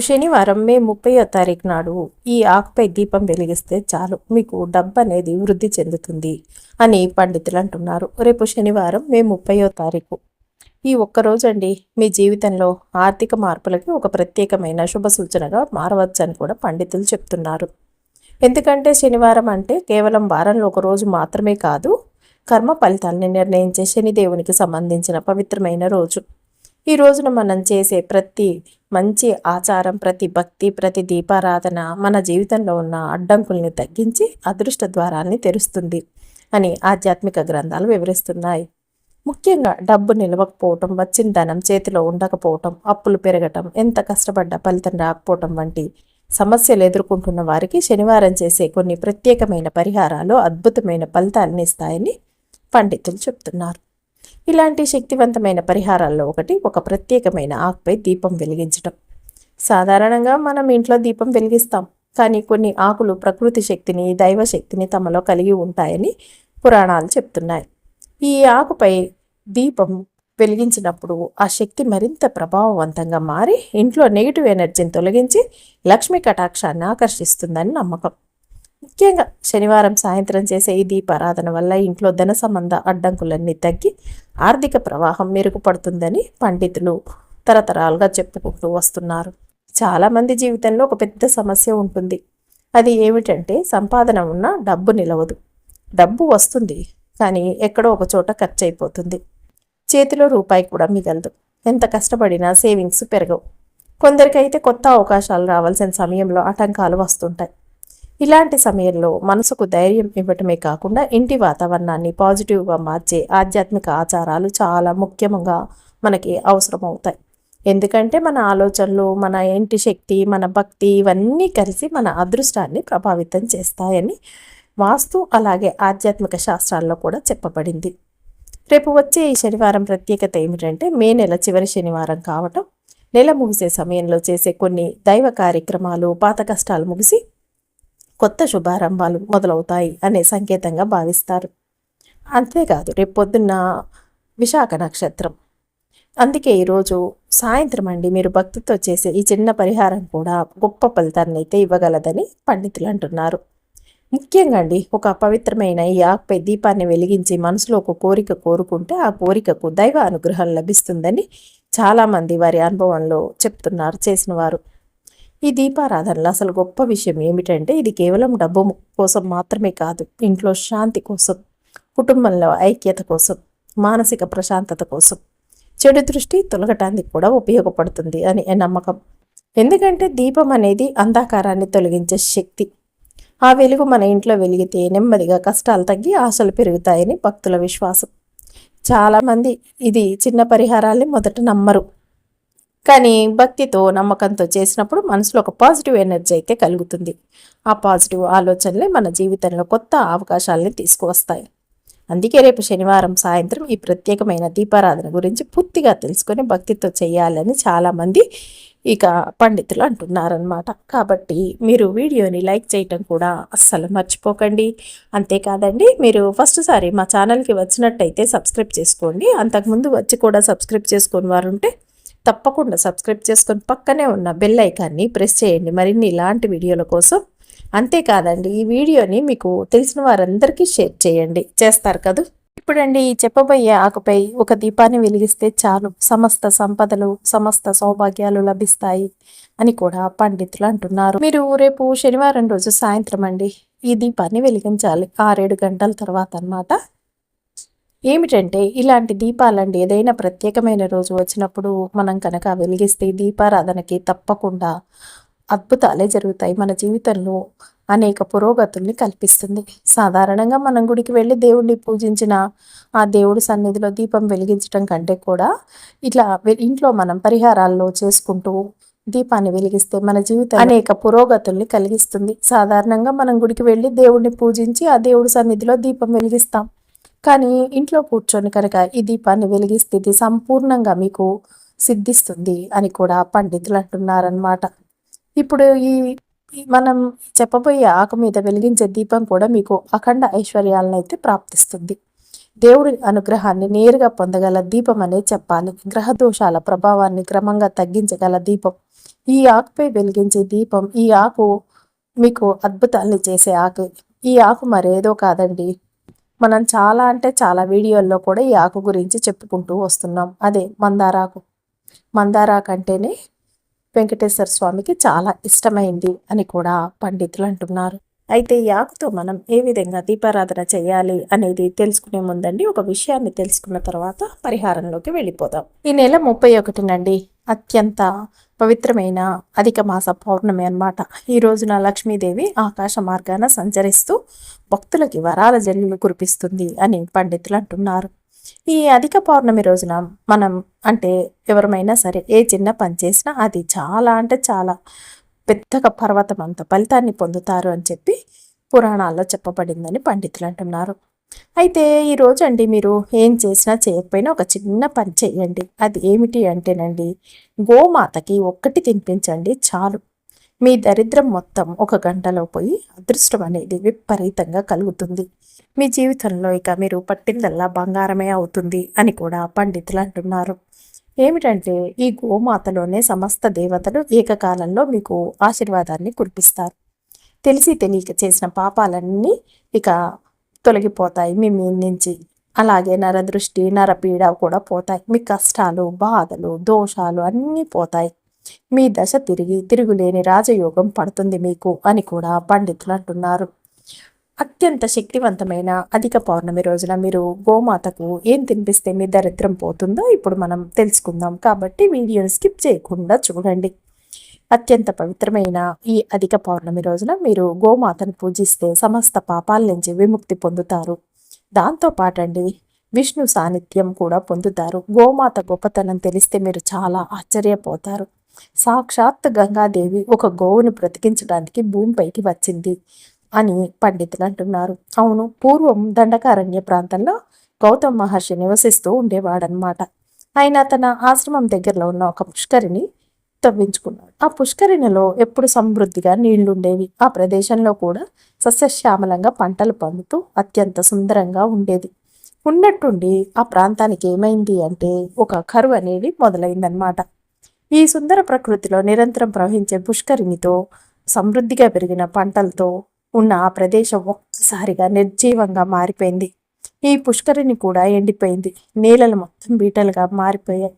శనివారం మే 30వ తారీఖు నాడు ఈ ఆకుపై దీపం వెలిగిస్తే చాలు మీకు డబ్బు అనేది వృద్ధి చెందుతుంది అని పండితులు అంటున్నారు. రేపు శనివారం మే 30వ తారీఖు. ఈ ఒక్కరోజు అండి మీ జీవితంలో ఆర్థిక మార్పులకి ఒక ప్రత్యేకమైన శుభ సూచనగా మారవచ్చని కూడా పండితులు చెప్తున్నారు. ఎందుకంటే శనివారం అంటే కేవలం వారంలో ఒక రోజు మాత్రమే కాదు, కర్మ ఫలితాలని నిర్ణయించే శనిదేవునికి సంబంధించిన పవిత్రమైన రోజు. ఈ రోజున మనం చేసే ప్రతి మంచి ఆచారం, ప్రతి భక్తి, ప్రతి దీపారాధన మన జీవితంలో ఉన్న అడ్డంకుల్ని తగ్గించి అదృష్ట ద్వారాన్ని తెరుస్తుంది అని ఆధ్యాత్మిక గ్రంథాలు వివరిస్తున్నాయి. ముఖ్యంగా డబ్బు నిలవకపోవటం, వచ్చిన ధనం చేతిలో ఉండకపోవటం, అప్పులు పెరగటం, ఎంత కష్టపడ్డ ఫలితం రాకపోవటం వంటి సమస్యలు ఎదుర్కొంటున్న వారికి శనివారం చేసే కొన్ని ప్రత్యేకమైన పరిహారాలు అద్భుతమైన ఫలితాలను ఇస్తాయని పండితులు చెప్తున్నారు. ఇలాంటి శక్తివంతమైన పరిహారాల్లో ఒక ప్రత్యేకమైన ఆకుపై దీపం వెలిగించడం. సాధారణంగా మనం ఇంట్లో దీపం వెలిగిస్తాం, కానీ కొన్ని ఆకులు ప్రకృతి శక్తిని, దైవ శక్తిని తమలో కలిగి ఉంటాయని పురాణాలు చెప్తున్నాయి. ఈ ఆకుపై దీపం వెలిగించినప్పుడు ఆ శక్తి మరింత ప్రభావవంతంగా మారి ఇంట్లో నెగిటివ్ ఎనర్జీని తొలగించి లక్ష్మీ కటాక్షాన్ని ఆకర్షిస్తుందని నమ్మకం. ముఖ్యంగా శనివారం సాయంత్రం చేసే ఈ దీపారాధన వల్ల ఇంట్లో ధన సంబంధ అడ్డంకులన్నీ తగ్గి ఆర్థిక ప్రవాహం మెరుగుపడుతుందని పండితులు తరతరాలుగా చెప్పుకుంటూ వస్తున్నారు. చాలామంది జీవితంలో ఒక పెద్ద సమస్య ఉంటుంది. అది ఏమిటంటే సంపాదన ఉన్న డబ్బు నిలవదు. డబ్బు వస్తుంది, కానీ ఎక్కడో ఒక చోట ఖర్చు అయిపోతుంది. చేతిలో రూపాయి కూడా మిగలదు. ఎంత కష్టపడినా సేవింగ్స్ పెరగవు. కొందరికైతే కొత్త అవకాశాలు రావాల్సిన సమయంలో ఆటంకాలు వస్తుంటాయి. ఇలాంటి సమయంలో మనసుకు ధైర్యం ఇవ్వటమే కాకుండా ఇంటి వాతావరణాన్ని పాజిటివ్గా మార్చే ఆధ్యాత్మిక ఆచారాలు చాలా ముఖ్యంగా మనకి అవసరమవుతాయి. ఎందుకంటే మన ఆలోచనలు, మన ఇంటి శక్తి, మన భక్తి ఇవన్నీ కలిసి మన అదృష్టాన్ని ప్రభావితం చేస్తాయని వాస్తు అలాగే ఆధ్యాత్మిక శాస్త్రాల్లో కూడా చెప్పబడింది. రేపు వచ్చే ఈ శనివారం ప్రత్యేకత ఏమిటంటే మే నెల చివరి శనివారం కావటం, నెల ముగిసే సమయంలో చేసే కొన్ని దైవ కార్యక్రమాలు పాత కష్టాలు ముగిసి కొత్త శుభారంభాలు మొదలవుతాయి అనే సంకేతంగా భావిస్తారు. అంతేకాదు రేపు పొద్దున్న విశాఖ నక్షత్రం. అందుకే ఈరోజు సాయంత్రం అండి మీరు భక్తితో చేసే ఈ చిన్న పరిహారం కూడా గొప్ప ఫలితాన్ని అయితే ఇవ్వగలదని పండితులు అంటున్నారు. ముఖ్యంగా అండి ఒక పవిత్రమైన ఈ ఆకుపై దీపాన్ని వెలిగించి మనసులో ఒక కోరిక కోరుకుంటే ఆ కోరికకు దైవ అనుగ్రహం లభిస్తుందని చాలామంది వారి అనుభవంలో చెప్తున్నారు చేసిన వారు. ఈ దీపారాధనలో అసలు గొప్ప విషయం ఏమిటంటే ఇది కేవలం డబ్బు కోసం మాత్రమే కాదు, ఇంట్లో శాంతి కోసం, కుటుంబంలో ఐక్యత కోసం, మానసిక ప్రశాంతత కోసం, చెడు దృష్టి తొలగటానికి కూడా ఉపయోగపడుతుంది అని నమ్మకం. ఎందుకంటే దీపం అనేది అంధకారాన్ని తొలగించే శక్తి. ఆ వెలుగు మన ఇంట్లో వెలిగితే నెమ్మదిగా కష్టాలు తగ్గి ఆశలు పెరుగుతాయని భక్తుల విశ్వాసం. చాలామంది ఇది చిన్న పరిహారాల్ని మొదట నమ్మరు, కానీ భక్తితో నమ్మకంతో చేసినప్పుడు మనసులో ఒక పాజిటివ్ ఎనర్జీ అయితే కలుగుతుంది. ఆ పాజిటివ్ ఆలోచనలే మన జీవితంలో కొత్త అవకాశాలని తీసుకువస్తాయి. అందుకే రేపు శనివారం సాయంత్రం ఈ ప్రత్యేకమైన దీపారాధన గురించి పూర్తిగా తెలుసుకొని భక్తితో చేయాలని చాలామంది ఇక పండితులు అంటున్నారనమాట. కాబట్టి మీరు వీడియోని లైక్ చేయటం కూడా అస్సలు మర్చిపోకండి. అంతేకాదండి, మీరు ఫస్ట్ సారి మా ఛానల్కి వచ్చినట్టయితే సబ్స్క్రైబ్ చేసుకోండి. అంతకుముందు వచ్చి కూడా సబ్స్క్రైబ్ చేసుకుని వారు ఉంటే తప్పకుండా సబ్స్క్రైబ్ చేసుకొని పక్కనే ఉన్న బెల్ ఐకాన్ని ప్రెస్ చేయండి మరిన్ని ఇలాంటి వీడియోల కోసం. అంతేకాదండి, ఈ వీడియోని మీకు తెలిసిన వారందరికీ షేర్ చేయండి. చేస్తారు కదా. ఇప్పుడండి చెప్పబోయే ఆకుపై ఒక దీపాన్ని వెలిగిస్తే చాలు సమస్త సంపదలు, సమస్త సౌభాగ్యాలు లభిస్తాయి అని కూడా పండితులు అంటున్నారు. మీరు రేపు శనివారం రోజు సాయంత్రం అండి ఈ దీపాన్ని వెలిగించాలి 6-7 గంటల తర్వాత అన్నమాట. ఏమిటంటే ఇలాంటి దీపాలండి ఏదైనా ప్రత్యేకమైన రోజు వచ్చినప్పుడు మనం కనుక వెలిగిస్తే దీపారాధనకి తప్పకుండా అద్భుతాలే జరుగుతాయి. మన జీవితంలో అనేక పురోగతుల్ని కల్పిస్తుంది. సాధారణంగా మనం గుడికి వెళ్ళి దేవుడిని పూజించిన ఆ దేవుడి సన్నిధిలో దీపం వెలిగించడం కంటే కూడా ఇట్లా ఇంట్లో మనం పరిహారాల్లో చేసుకుంటూ దీపాన్ని వెలిగిస్తే మన జీవితం అనేక పురోగతుల్ని కలిగిస్తుంది. సాధారణంగా మనం గుడికి వెళ్ళి దేవుడిని పూజించి ఆ దేవుడి సన్నిధిలో దీపం వెలిగిస్తాం, కానీ ఇంట్లో కూర్చొని కనుక ఈ దీపాన్ని వెలిగిస్తే ఇది సంపూర్ణంగా మీకు సిద్ధిస్తుంది అని కూడా పండితులు అంటున్నారనమాట. ఇప్పుడు ఈ మనం చెప్పబోయే ఆకు మీద వెలిగించే దీపం కూడా మీకు అఖండ ఐశ్వర్యాలను అయితే ప్రాప్తిస్తుంది. దేవుడి అనుగ్రహాన్ని నేరుగా పొందగల దీపం అనే చెప్పాలి. గ్రహ దోషాల ప్రభావాన్ని క్రమంగా తగ్గించగల దీపం. ఈ ఆకుపై వెలిగించే దీపం. ఈ ఆకు మీకు అద్భుతాల్ని చేసే ఆకు. ఈ ఆకు మరేదో కాదండి, మనం చాలా అంటే చాలా వీడియోల్లో కూడా ఈ ఆకు గురించి చెప్పుకుంటూ వస్తున్నాం. అదే మందారాకు. మందారాకు అంటేనే వెంకటేశ్వర స్వామికి చాలా ఇష్టమైంది అని కూడా పండితులు అంటున్నారు. అయితే ఈ ఆకుతో మనం ఏ విధంగా దీపారాధన చేయాలి అనేది తెలుసుకునే ముందండి, ఒక విషయాన్ని తెలుసుకున్న తర్వాత పరిహారంలోకి వెళ్ళిపోదాం. ఈ నెల 31 నండి అత్యంత పవిత్రమైన అధిక మాస పౌర్ణమి అన్నమాట. ఈ రోజున లక్ష్మీదేవి ఆకాశ మార్గాన సంచరిస్తూ భక్తులకి వరాల జల్లులు కురిపిస్తుంది అని పండితులు అంటున్నారు. ఈ అధిక పౌర్ణమి రోజున మనం అంటే ఎవరమైనా సరే ఏ చిన్న పని చేసినా అది చాలా అంటే చాలా పెద్దగా పర్వతం అంత ఫలితాన్ని పొందుతారు అని చెప్పి పురాణాల్లో చెప్పబడిందని పండితులు అంటున్నారు. అయితే ఈరోజు అండి మీరు ఏం చేసినా చేయకపోయినా ఒక చిన్న పని చేయండి. అది ఏమిటి అంటేనండి, గోమాతకి ఒక్కటి తినిపించండి చాలు. మీ దరిద్రం మొత్తం ఒక గంటలో పోయి అదృష్టం అనేది విపరీతంగా కలుగుతుంది. మీ జీవితంలో ఇక మీరు పట్టిందల్లా బంగారమే అవుతుంది అని కూడా పండితులు అంటున్నారు. ఏమిటంటే ఈ గోమాతలోనే సమస్త దేవతలు ఏకకాలంలో మీకు ఆశీర్వాదాన్ని కురిపిస్తారు. తెలిసి తెలియక చేసిన పాపాలన్నీ ఇక తొలగిపోతాయి మీ నుంచి. అలాగే నరదృష్టి నరపీడ కూడా పోతాయి. మీ కష్టాలు బాధలు దోషాలు అన్నీ పోతాయి. మీ దశ తిరుగులేని రాజయోగం పడుతుంది మీకు అని కూడా పండితులు అంటున్నారు. అత్యంత శక్తివంతమైన అధిక పౌర్ణమి రోజున మీరు గోమాతకు ఏం తినిపిస్తే మీ దరిద్రం పోతుందో ఇప్పుడు మనం తెలుసుకుందాం. కాబట్టి వీడియోని స్కిప్ చేయకుండా చూడండి. అత్యంత పవిత్రమైన ఈ అధిక పౌర్ణమి రోజున మీరు గోమాతను పూజిస్తే సమస్త పాపాల నుంచి విముక్తి పొందుతారు. దాంతో పాటండి విష్ణు సాన్నిధ్యం కూడా పొందుతారు. గోమాత గొప్పతనం తెలిస్తే మీరు చాలా ఆశ్చర్యపోతారు. సాక్షాత్ గంగాదేవి ఒక గోవును బ్రతికించడానికి భూమిపైకి వచ్చింది అని పండితులు అంటున్నారు. అవును, పూర్వం దండకారణ్య ప్రాంతంలో గౌతమ్ మహర్షి నివసిస్తూ ఉండేవాడనమాట. ఆయన తన ఆశ్రమం దగ్గరలో ఉన్న ఒక పుష్కరిని తవ్వించుకున్నాడు. ఆ పుష్కరిణిలో ఎప్పుడు సమృద్ధిగా నీళ్లుండేవి. ఆ ప్రదేశంలో కూడా సస్యశ్యామలంగా పంటలు పండుతూ అత్యంత సుందరంగా ఉండేది. ఉన్నట్టుండి ఆ ప్రాంతానికి ఏమైంది అంటే ఒక కరువు అనేది మొదలైందనమాట. ఈ సుందర ప్రకృతిలో నిరంతరం ప్రవహించే పుష్కరిణితో సమృద్ధిగా పెరిగిన పంటలతో ఉన్న ఆ ప్రదేశం ఒక్కసారిగా నిర్జీవంగా మారిపోయింది. ఈ పుష్కరిణి కూడా ఎండిపోయింది. నీళ్ళలు మొత్తం బీటలుగా మారిపోయాయి.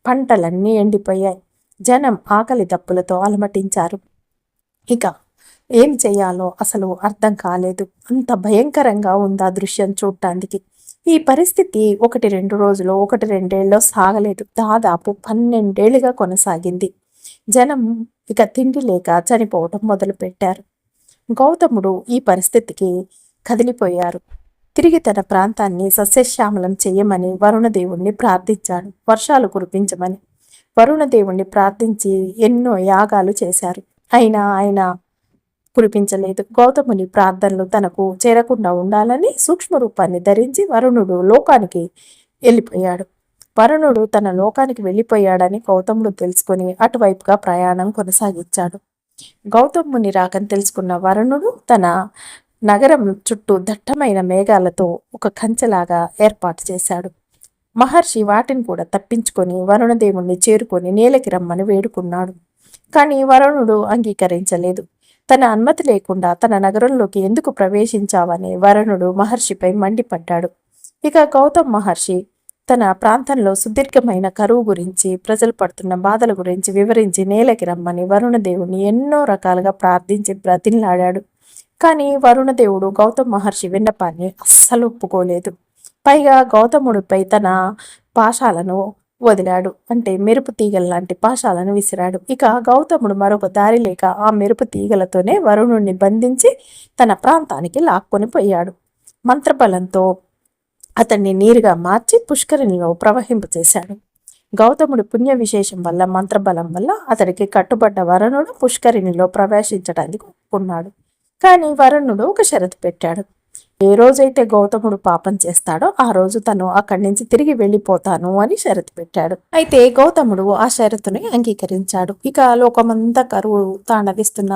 పంటలన్నీ ఎండిపోయాయి. జనం ఆకలి దప్పులతో అలమటించారు. ఇక ఏం చేయాలో అసలు అర్థం కాలేదు. అంత భయంకరంగా ఉంది ఆ దృశ్యం చూడటానికి. ఈ పరిస్థితి 1-2 రోజులు 1-2 ఏళ్ళలో సాగలేదు. దాదాపు 12 ఏళ్ళుగా కొనసాగింది. జనం ఇక తిండి లేక చనిపోవటం మొదలుపెట్టారు. గౌతముడు ఈ పరిస్థితికి కదిలిపోయారు. తిరిగి తన ప్రాంతాన్ని సస్యశ్యామలం చేయమని వరుణదేవుణ్ణి ప్రార్థించాడు. వర్షాలు కురిపించమని వరుణదేవుణ్ణి ప్రార్థించి ఎన్నో యాగాలు చేశారు. అయినా ఆయన కురిపించలేదు. గౌతముని ప్రార్థనలు తనకు చేరకుండా ఉండాలని సూక్ష్మ రూపాన్ని ధరించి వరుణుడు లోకానికి వెళ్ళిపోయాడు. వరుణుడు తన లోకానికి వెళ్ళిపోయాడని గౌతముడు తెలుసుకొని అటువైపుగా ప్రయాణం కొనసాగించాడు. గౌతముని రాకని తెలుసుకున్న వరుణుడు తన నగరం చుట్టూ దట్టమైన మేఘాలతో ఒక కంచెలాగా ఏర్పాటు చేశాడు. మహర్షి వాటిని కూడా తప్పించుకొని వరుణదేవుణ్ణి చేరుకొని నేలకి రమ్మని వేడుకున్నాడు. కానీ వరుణుడు అంగీకరించలేదు. తన అనుమతి లేకుండా తన నగరంలోకి ఎందుకు ప్రవేశించావని వరుణుడు మహర్షిపై మండిపడ్డాడు. ఇక గౌతమ్ మహర్షి తన ప్రాంతంలో సుదీర్ఘమైన కరువు గురించి ప్రజలు పడుతున్న బాధల గురించి వివరించి నేలకి రమ్మని వరుణదేవుని ఎన్నో రకాలుగా ప్రార్థించి బ్రతిమలాడాడు. కానీ వరుణదేవుడు గౌతమ్ మహర్షి విన్నపాన్ని అస్సలు ఒప్పుకోలేదు. పైగా గౌతముడిపై తన పాశాలను వదిలాడు. అంటే మెరుపు తీగల లాంటి పాశాలను విసిరాడు. ఇక గౌతముడు మరొక దారి లేక ఆ మెరుపు తీగలతోనే వరుణుణ్ణి బంధించి తన ప్రాంతానికి లాక్కొని పోయాడు. మంత్రబలంతో అతన్ని నీరుగా మార్చి పుష్కరిణిలో ప్రవహింపచేశాడు. గౌతముడి పుణ్య విశేషం వల్ల మంత్రబలం వల్ల అతడికి కట్టుబడ్డ వరుణుడు పుష్కరిణిలో ప్రవేశించడానికి ఒప్పుకున్నాడు. కానీ వరుణుడు ఒక షరతు పెట్టాడు. ఏ రోజైతే గౌతముడు పాపం చేస్తాడో ఆ రోజు తను అక్కడి నుంచి తిరిగి వెళ్ళిపోతాను అని షరతు పెట్టాడు. అయితే గౌతముడు ఆ షరతుని అంగీకరించాడు. ఇక లోకమంతా కరువు తాండవిస్తున్న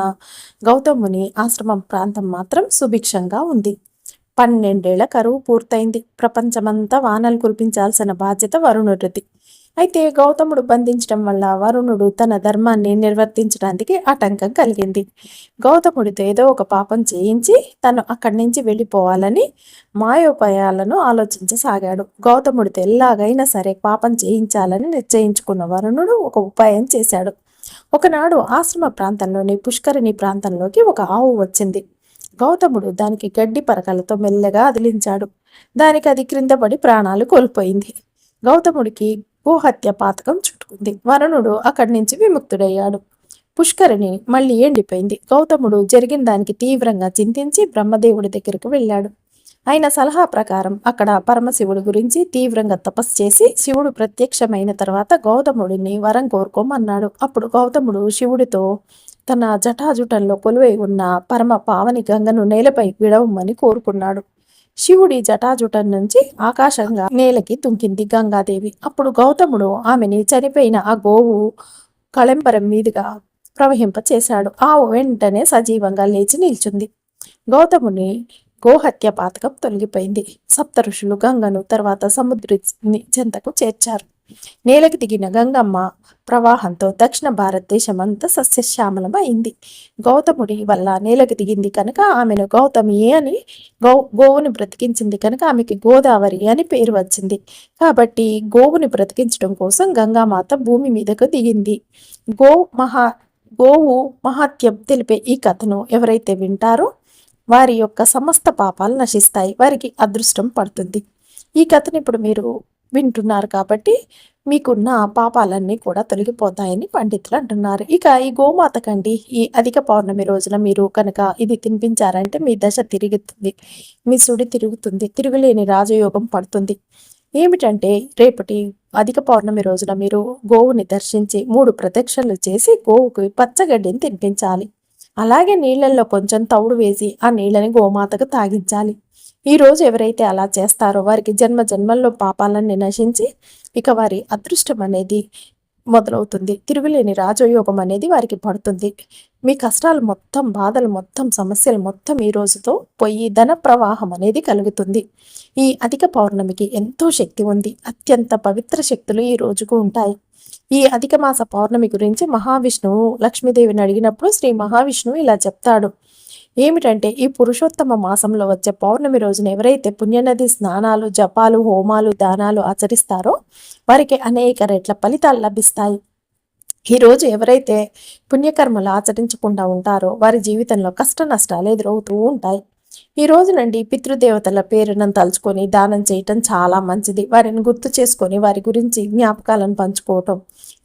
గౌతముని ఆశ్రమం ప్రాంతం మాత్రం సుభిక్షంగా ఉంది. 12 ఏళ్ల కరువు పూర్తయింది. ప్రపంచమంతా వానలు కురిపించాల్సిన బాధ్యత వరుణుడిది. అయితే గౌతముడు బంధించడం వల్ల వరుణుడు తన ధర్మాన్ని నిర్వర్తించడానికి ఆటంకం కలిగింది. గౌతముడితో ఏదో ఒక పాపం చేయించి తను అక్కడి నుంచి వెళ్ళిపోవాలని మాయోపాయాలను ఆలోచించసాగాడు. గౌతముడితో ఎలాగైనా సరే పాపం చేయించాలని నిశ్చయించుకున్న వరుణుడు ఒక ఉపాయం చేశాడు. ఒకనాడు ఆశ్రమ ప్రాంతంలోని పుష్కరిణి ప్రాంతంలోకి ఒక ఆవు వచ్చింది. గౌతముడు దానికి గడ్డి పరకలతో మెల్లగా అదిలించాడు. దానికి అది క్రింద పడి ప్రాణాలు కోల్పోయింది. గౌతముడికి గోహత్య పాతకం చుట్టుకుంది. వరుణుడు అక్కడి నుంచి విముక్తుడయ్యాడు. పుష్కరిణి మళ్ళీ ఎండిపోయింది. గౌతముడు జరిగిన దానికి తీవ్రంగా చింతించి బ్రహ్మదేవుడి దగ్గరకు వెళ్ళాడు. ఆయన సలహా ప్రకారం అక్కడ పరమశివుడి గురించి తీవ్రంగా తపస్సు చేసి శివుడు ప్రత్యక్షమైన తర్వాత గౌతముడిని వరం కోరుకోమన్నాడు. అప్పుడు గౌతముడు శివుడితో తన జటాజుటంలో కొలువై ఉన్న పరమ పావని గంగను నేలపై విడవమని కోరుకున్నాడు. శివుడి జటాజుటం నుంచి ఆకాశంగా నేలకి తుంకింది గంగాదేవి. అప్పుడు గౌతముడు ఆమెని చనిపోయిన ఆ గోవు కళంబరం మీదుగా ప్రవహింపచేశాడు. ఆవు వెంటనే సజీవంగా లేచి నిల్చుంది. గౌతముని గోహత్య పాతకం తొలగిపోయింది. సప్త ఋషులు గంగను తర్వాత సముద్రుని చెంతకు చేర్చారు. నేలకు దిగిన గంగమ్మ ప్రవాహంతో దక్షిణ భారతదేశం అంతా సస్యశ్యామలమైంది. గౌతముడి వల్ల నేలకు దిగింది కనుక ఆమెను గౌతమి అని గోవుని బ్రతికించింది కనుక ఆమెకి గోదావరి అని పేరు వచ్చింది. కాబట్టి గోవుని బ్రతికించడం కోసం గంగామాత భూమి మీదకు దిగింది. గోవు మహాత్యం తెలిపే ఈ కథను ఎవరైతే వింటారో వారి యొక్క సమస్త పాపాలు నశిస్తాయి, వారికి అదృష్టం పడుతుంది. ఈ కథను ఇప్పుడు మీరు వింటున్నారు కాబట్టి మీకున్న పాపాలన్నీ కూడా తొలగిపోతాయని పండితులు అంటున్నారు. ఇక ఈ గోమాత కండి ఈ అధిక పౌర్ణమి రోజున మీరు కనుక ఇది తినిపించారంటే మీ దశ తిరుగుతుంది, మీ సుడి తిరుగుతుంది, తిరుగులేని రాజయోగం పడుతుంది. ఏమిటంటే రేపటి అధిక పౌర్ణమి రోజున మీరు గోవుని దర్శించి 3 ప్రదక్షిణలు చేసి గోవుకి పచ్చగడ్డిని తినిపించాలి. అలాగే నీళ్ళల్లో కొంచెం తౌడు వేసి ఆ నీళ్ళని గోమాతకు తాగించాలి. ఈ రోజు ఎవరైతే అలా చేస్తారో వారికి జన్మ జన్మల్లో పాపాలన్నీ నశించి ఇక వారి అదృష్టం అనేది మొదలవుతుంది. తిరుగులేని రాజయోగం అనేది వారికి పడుతుంది. మీ కష్టాలు మొత్తం, బాధలు మొత్తం, సమస్యలు మొత్తం ఈ రోజుతో పోయి ధన ప్రవాహం అనేది కలుగుతుంది. ఈ అధిక పౌర్ణమికి ఎంతో శక్తి ఉంది. అత్యంత పవిత్ర శక్తులు ఈ రోజుకు ఉంటాయి. ఈ అధిక మాస పౌర్ణమి గురించి మహావిష్ణువు లక్ష్మీదేవిని అడిగినప్పుడు శ్రీ మహావిష్ణువు ఇలా చెప్తాడు. ఏమిటంటే ఈ పురుషోత్తమ మాసంలో వచ్చే పౌర్ణమి రోజున ఎవరైతే పుణ్యనది స్నానాలు, జపాలు, హోమాలు, దానాలు ఆచరిస్తారో వారికి అనేక రెట్ల ఫలితాలు లభిస్తాయి. ఈరోజు ఎవరైతే పుణ్యకర్మలు ఆచరించకుండా ఉంటారో వారి జీవితంలో కష్ట నష్టాలు ఎదురవుతూ ఉంటాయి. ఈ రోజు నుండి పితృదేవతల పేరును తలుచుకొని దానం చేయటం చాలా మంచిది. వారిని గుర్తు చేసుకొని వారి గురించి జ్ఞాపకాలను పంచుకోవటం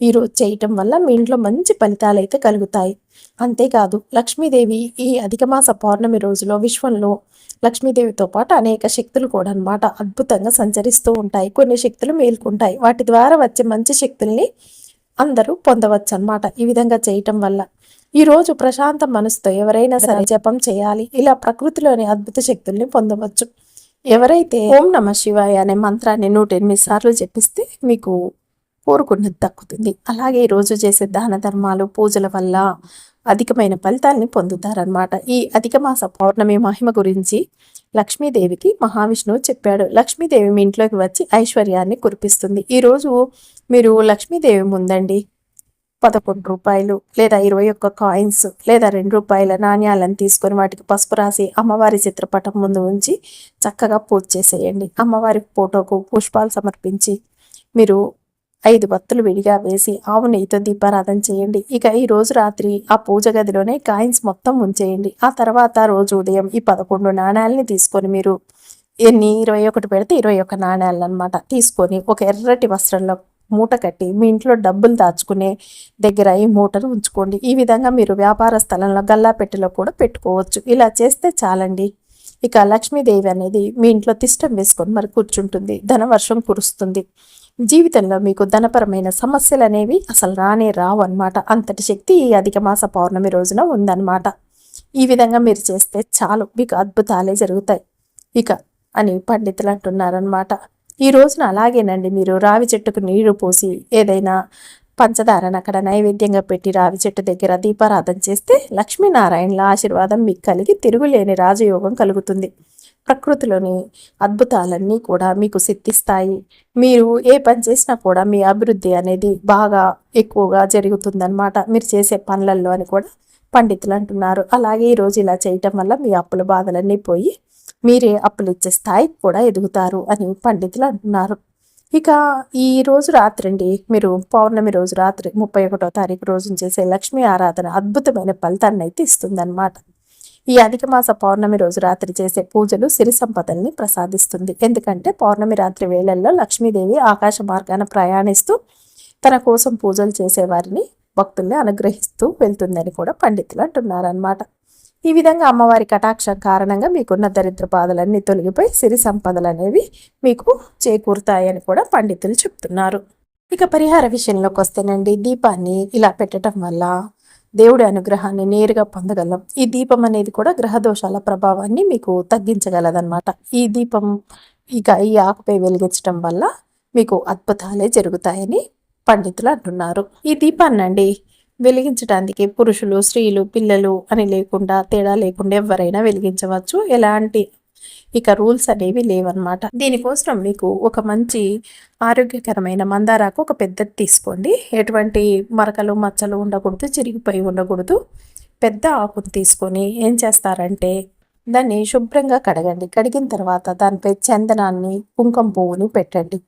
ఈరోజు చేయటం వల్ల మీ ఇంట్లో మంచి ఫలితాలు అయితే కలుగుతాయి. అంతేకాదు లక్ష్మీదేవి ఈ అధిక మాస పౌర్ణమి రోజులో విశ్వంలో లక్ష్మీదేవితో పాటు అనేక శక్తులు కూడా అన్నమాట అద్భుతంగా సంచరిస్తూ ఉంటాయి. కొన్ని శక్తులు మేల్కొంటాయి. వాటి ద్వారా వచ్చే మంచి శక్తుల్ని అందరూ పొందవచ్చు అన్నమాట. ఈ విధంగా చేయటం వల్ల ఈరోజు ప్రశాంత మనసుతో ఎవరైనా సరే జపం చేయాలి. ఇలా ప్రకృతిలోని అద్భుత శక్తుల్ని పొందవచ్చు. ఎవరైతే ఓం నమ శివాయ అనే మంత్రాన్ని 108 సార్లు జపిస్తే మీకు కోరుకున్నది దక్కుతుంది. అలాగే ఈరోజు చేసే దాన ధర్మాలు, పూజల వల్ల అధికమైన ఫలితాలని పొందుతారనమాట. ఈ అధిక మాస పౌర్ణమి మహిమ గురించి లక్ష్మీదేవికి మహావిష్ణువు చెప్పాడు. లక్ష్మీదేవి మీ ఇంట్లోకి వచ్చి ఐశ్వర్యాన్ని కురిపిస్తుంది. ఈరోజు మీరు లక్ష్మీదేవి ముందండి 11 రూపాయలు లేదా 21 కాయిన్స్ లేదా 2 రూపాయల నాణ్యాలను తీసుకొని వాటికి పసుపు రాసి అమ్మవారి చిత్రపటం ముందు ఉంచి చక్కగా పూజ చేసేయండి. అమ్మవారి ఫోటోకు పుష్పాలు సమర్పించి మీరు 5 వత్తులు విడిగా వేసి ఆవు నెయ్యితో దీపారాధన చేయండి. ఇక ఈ రోజు రాత్రి ఆ పూజ గదిలోనే కాయిన్స్ మొత్తం ఉంచేయండి. ఆ తర్వాత రోజు ఉదయం ఈ 11 నాణ్యాలని తీసుకొని మీరు 21 పెడితే 21 నాణ్యాలు అనమాట తీసుకొని ఒక ఎర్రటి వస్త్రంలో మూట కట్టి మీ ఇంట్లో డబ్బులు దాచుకునే దగ్గర ఈ మూటను ఉంచుకోండి. ఈ విధంగా మీరు వ్యాపార స్థలంలో గల్లాపెట్టెలో కూడా పెట్టుకోవచ్చు. ఇలా చేస్తే చాలండి. ఇక లక్ష్మీదేవి అనేది మీ ఇంట్లో తిష్టం వేసుకొని మరి కూర్చుంటుంది. ధనవర్షం కురుస్తుంది. జీవితంలో మీకు ధనపరమైన సమస్యలు అనేవి అసలు రానే రావు అనమాట. అంతటి శక్తి ఈ అధిక మాస పౌర్ణమి రోజున ఉందన్నమాట. ఈ విధంగా మీరు చేస్తే చాలు, మీకు అద్భుతాలే జరుగుతాయి ఇక అని పండితులు అంటున్నారనమాట. ఈ రోజున అలాగేనండి మీరు రావి చెట్టుకు నీరు పోసి ఏదైనా పంచదారను అక్కడ నైవేద్యంగా పెట్టి రావి చెట్టు దగ్గర దీపారాధన చేస్తే లక్ష్మీనారాయణల ఆశీర్వాదం మీకు కలిగి తిరుగులేని రాజయోగం కలుగుతుంది. ప్రకృతిలోని అద్భుతాలన్నీ కూడా మీకు సిద్ధిస్తాయి. మీరు ఏ పని చేసినా కూడా మీ అభివృద్ధి అనేది బాగా ఎక్కువగా జరుగుతుందన్నమాట మీరు చేసే పనులలో అని కూడా పండితులు అంటున్నారు. అలాగే ఈరోజు ఇలా చేయటం వల్ల మీ అప్పుల బాధలన్నీ పోయి మీరే అప్పులు ఇచ్చే స్థాయికి కూడా ఎదుగుతారు అని పండితులు అంటున్నారు. ఇక ఈ రోజు రాత్రి అండి మీరు పౌర్ణమి రోజు రాత్రి 31వ తారీఖు రోజున చేసే లక్ష్మీ ఆరాధన అద్భుతమైన ఫలితాన్ని అయితే ఇస్తుందన్నమాట. ఈ అధిక మాస పౌర్ణమి రోజు రాత్రి చేసే పూజలు సిరి సంపదల్ని ప్రసాదిస్తుంది. ఎందుకంటే పౌర్ణమి రాత్రి వేళల్లో లక్ష్మీదేవి ఆకాశ మార్గాన ప్రయాణిస్తూ తన కోసం పూజలు చేసేవారిని భక్తుల్ని అనుగ్రహిస్తూ వెళ్తుందని కూడా పండితులు అంటున్నారనమాట. ఈ విధంగా అమ్మవారి కటాక్షం కారణంగా మీకున్న దరిద్ర బాధలన్నీ తొలగిపోయి సిరి సంపదలు అనేవి మీకు చేకూరుతాయని కూడా పండితులు చెప్తున్నారు. ఇక పరిహార విషయంలోకి వస్తేనండి, దీపాన్ని ఇలా పెట్టడం వల్ల దేవుడి అనుగ్రహాన్ని నేరుగా పొందగలం. ఈ దీపం అనేది కూడా గ్రహ దోషాల ప్రభావాన్ని మీకు తగ్గించగలదన్నమాట. ఈ దీపం ఈ ఆకుపై వెలిగించడం వల్ల మీకు అద్భుతాలే జరుగుతాయని పండితులు అంటున్నారు. ఈ దీపాన్నండి వెలిగించడానికి పురుషులు, స్త్రీలు, పిల్లలు అని లేకుండా తేడా లేకుండా ఎవరైనా వెలిగించవచ్చు. ఎలాంటి రూల్స్ అనేవి లేవన్నమాట. దీనికోసం మీకు ఒక మంచి ఆరోగ్యకరమైన మందారాకు ఒక పెద్దది తీసుకోండి. ఎటువంటి మరకలు మచ్చలు ఉండకూడదు, చిరిగిపోయి ఉండకూడదు. పెద్ద ఆకును తీసుకొని ఏం చేస్తారంటే దాన్ని శుభ్రంగా కడగండి. కడిగిన తర్వాత దానిపై చందనాన్ని, కుంకుమ పువ్వుని పెట్టండి.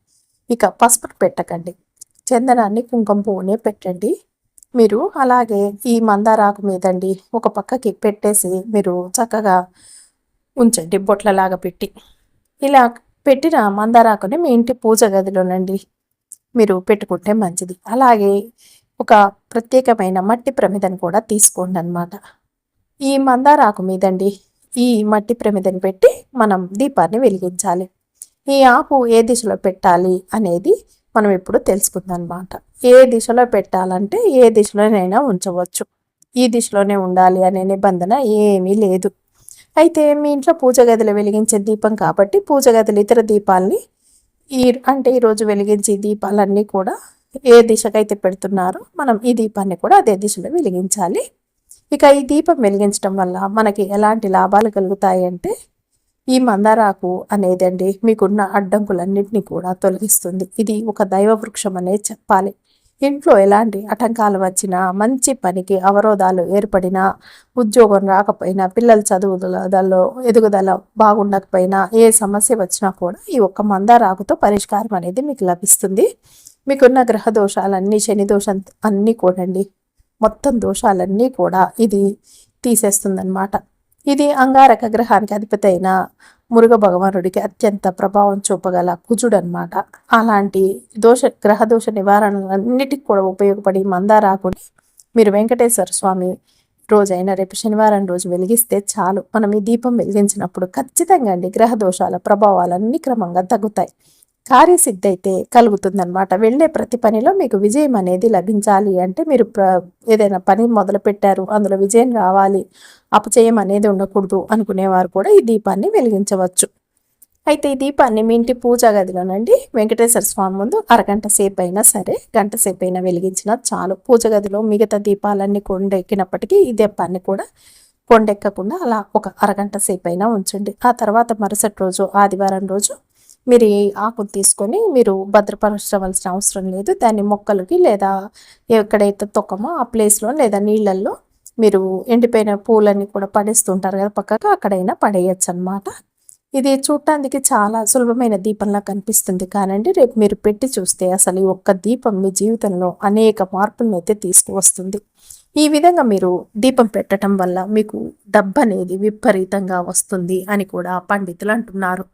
ఇక పసుపు పెట్టకండి, చందనాన్ని, కుంకుమ పువ్వునే పెట్టండి. మీరు అలాగే ఈ మందారాకు మీదండి ఒక పక్కకి పెట్టేసి మీరు చక్కగా ఉంచండి, బొట్లలాగా పెట్టి. ఇలా పెట్టిన మందారాకుని మీ ఇంటి పూజ గదిలోనండి మీరు పెట్టుకుంటే మంచిది. అలాగే ఒక ప్రత్యేకమైన మట్టి ప్రమిదను కూడా తీసుకోండి అన్నమాట. ఈ మందారాకు మీదండి ఈ మట్టి ప్రమిదను పెట్టి మనం దీపాన్ని వెలిగించాలి. ఈ ఆకు ఏ దిశలో పెట్టాలి అనేది మనం ఇప్పుడు తెలుసుకుందాం అన్నమాట. ఏ దిశలో పెట్టాలంటే ఏ దిశలోనైనా ఉంచవచ్చు. ఈ దిశలోనే ఉండాలి అనే నిబంధన ఏమీ లేదు. అయితే మీ ఇంట్లో పూజ గదిలో వెలిగించే దీపం కాబట్టి పూజ గదిలో ఇతర దీపాలని ఈరోజు వెలిగించే దీపాలన్నీ కూడా ఏ దిశకైతే పెడుతున్నారో మనం ఈ దీపాన్ని కూడా అదే దిశలో వెలిగించాలి. ఇక ఈ దీపం వెలిగించడం వల్ల మనకి ఎలాంటి లాభాలు కలుగుతాయి అంటే, ఈ మందారాకు అనేదండి మీకున్న అడ్డంకులన్నింటినీ కూడా తొలగిస్తుంది. ఇది ఒక దైవ వృక్షం అనేది చెప్పాలి. ఇంట్లో ఎలాంటి ఆటంకాలు వచ్చినా, మంచి పనికి అవరోధాలు ఏర్పడినా, ఉద్యోగం రాకపోయినా, పిల్లల చదువులలో ఎదుగుదల బాగుండకపోయినా, ఏ సమస్య వచ్చినా కూడా ఈ ఒక్క మందారాకుతో పరిష్కారం అనేది మీకు లభిస్తుంది. మీకున్న గ్రహ దోషాలన్నీ, శని దోషం అన్నీ కూడండి, మొత్తం దోషాలన్నీ కూడా ఇది తీసేస్తుందన్నమాట. ఇది అంగారక గ్రహానికి అధిపతి అయిన మురుగ భగవానుడికి అత్యంత ప్రభావం చూపగల కుజుడు అనమాట. అలాంటి గ్రహ దోష నివారణలన్నిటికి కూడా ఉపయోగపడి మందారాకుని మీరు వెంకటేశ్వర స్వామి రోజైనా రేపు శనివారం రోజు వెలిగిస్తే చాలు. మనం ఈ దీపం వెలిగించినప్పుడు ఖచ్చితంగా అండి గ్రహ దోషాల ప్రభావాలన్నీ క్రమంగా తగ్గుతాయి. కార్యసిద్ధి అయితే కలుగుతుందన్నమాట. వెళ్ళే ప్రతి పనిలో మీకు విజయం అనేది లభించాలి అంటే మీరు ఏదైనా పని మొదలు పెట్టారు, అందులో విజయం రావాలి, అపజయం అనేది ఉండకూడదు అనుకునేవారు కూడా ఈ దీపాన్ని వెలిగించవచ్చు. అయితే ఈ దీపాన్ని మీ ఇంటి పూజా గదిలోనండి వెంకటేశ్వర స్వామి ముందు అరగంట సేపు అయినా సరే, గంట సేపు అయినా వెలిగించినా చాలు. పూజ గదిలో మిగతా దీపాలన్నీ కొండెక్కినప్పటికీ ఈ దీపాన్ని కూడా కొండెక్కకుండా అలా ఒక అరగంట సేపు అయినా ఉంచండి. ఆ తర్వాత మరుసటి రోజు ఆదివారం రోజు మీరు ఈ ఆకును తీసుకొని మీరు భద్రపరచవలసిన అవసరం లేదు. దాన్ని మొక్కలకి లేదా ఎక్కడైతే తొక్కమో ఆ ప్లేస్లో లేదా నీళ్ళల్లో మీరు ఎండిపోయిన పూలన్నీ కూడా పడేస్తుంటారు కదా పక్కకు, అక్కడైనా పడేయచ్చు అనమాట. ఇది చూడటానికి చాలా సులభమైన దీపంలా కనిపిస్తుంది, కానండి రేపు మీరు పెట్టి చూస్తే అసలు ఈ ఒక్క దీపం మీ జీవితంలో అనేక మార్పులను అయితే తీసుకువస్తుంది. ఈ విధంగా మీరు దీపం పెట్టడం వల్ల మీకు డబ్బు అనేది విపరీతంగా వస్తుంది అని కూడా పండితులు అంటున్నారు.